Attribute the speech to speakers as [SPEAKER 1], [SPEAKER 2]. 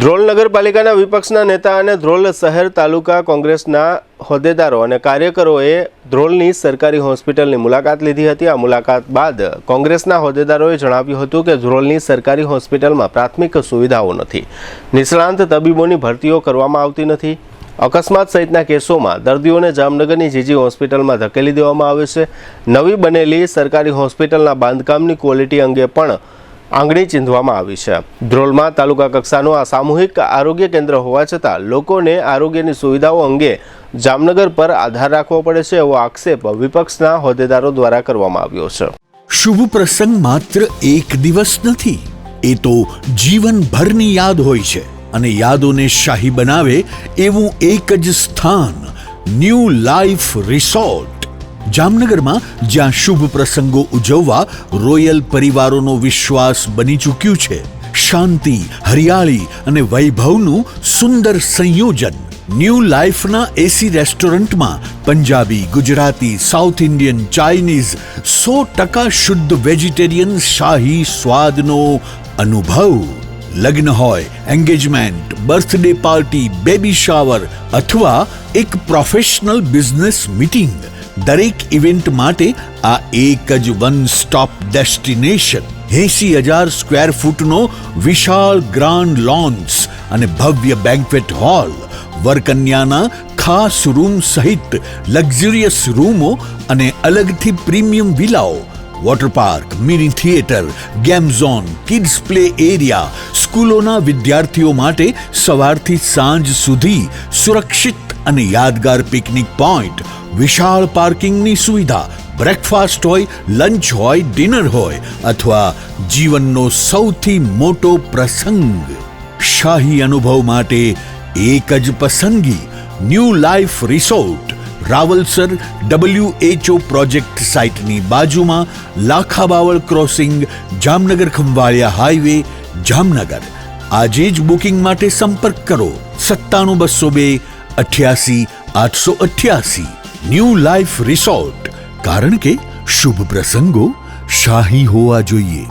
[SPEAKER 1] ધ્રોલ નગરપાલિકાના વિપક્ષના નેતા અને ધ્રોલ શહેર તાલુકા કોંગ્રેસના હોદ્દેદારો અને કાર્યકરોએ ધ્રોલની સરકારી હોસ્પિટલની મુલાકાત લીધી હતી। આ મુલાકાત બાદ કોંગ્રેસના હોદ્દેદારોએ જણાવ્યું હતું કે ધ્રોલની સરકારી હોસ્પિટલમાં પ્રાથમિક સુવિધાઓ નથી, નિષ્ણાંત તબીબોની ભરતીઓ કરવામાં આવતી નથી, અકસ્માત સહિતના કેસોમાં દર્દીઓને જામનગરની જીજી હોસ્પિટલમાં ધકેલી દેવામાં આવે છે। નવી બનેલી સરકારી હોસ્પિટલના બાંધકામની ક્વોલિટી અંગે પણ આંગળી ચીંધવામાં આવી છે। ધ્રોલમાં તાલુકા કક્ષાનું આ સામૂહિક આરોગ્ય કેન્દ્ર હોવા છતાં લોકોને આરોગ્યની સુવિધાઓ અંગે જામનગર પર આધાર રાખવો પડે છે, એવો આક્ષેપ વિપક્ષના હોદ્દેદારો દ્વારા કરવામાં આવ્યો છે।
[SPEAKER 2] શુભ પ્રસંગ માત્ર એક દિવસ નથી, એ તો જીવનભરની યાદ હોય છે અને યાદોને શાહી બનાવે એવું એક જ સ્થાન ન્યૂ લાઈફ રિસોર્ટ જામનગરમાં, જ્યાં શુભ પ્રસંગો ઉજવવા રોયલ પરિવારોનો વિશ્વાસ બની ચૂક્યું છે। શાંતિ, હરિયાળી અને વૈભવનું સુંદર સંયોજન। ન્યૂ લાઈફના એસી રેસ્ટોરન્ટમાં Punjabi, Gujarati, south Indian, Chinese 100% શુદ્ધ વેજીટેરિયન શાહી સ્વાદનો અનુભવ। લગ્ન હોય, engagement, birthday party, baby shower અથવા એક પ્રોફેશનલ બિઝનેસ મીટિંગ, દરેક ઇવેન્ટ માટે આ એક જ વન સ્ટોપ ડેસ્ટિનેશન। 80,000 સ્ક્વેર ફૂટનો વિશાળ ગ્રાન્ડ લોન્સ અને ભવ્ય બેન્ક્વેટ હોલ, વરકન્યાના ખાસ રૂમ સહિત લક્ઝરિયસ રૂમો અને અલગથી પ્રીમિયમ વિલાઓ, water park, mini theatre, game zone, kids play area, સ્કૂલોના વિદ્યાર્થીઓ માટે સવારથી સાંજ સુધી સુરક્ષિત અને યાદગાર પિકનિક પોઈન્ટ, વિશાળ પાર્કિંગની સુવિધા, બ્રેકફાસ્ટ હોય, લંચ હોય, ડિનર હોય અથવા જીવનનો સૌથી મોટો પ્રસંગ, શાહી અનુભવ માટે એક જ પસંદગી new life resort, Ravalsar WHO project સાઇટની બાજુમાં, લાખાબાવળ ક્રોસિંગ, જામનગર ખંભાળિયા હાઈવે, જામનગર। આજે જ બુકિંગ માટે સંપર્ક કરો 97 202 88 888। ન્યૂ લાઈફ રિસોર્ટ, કારણ કે શુભ પ્રસંગો શાહી હોવા જોઈએ।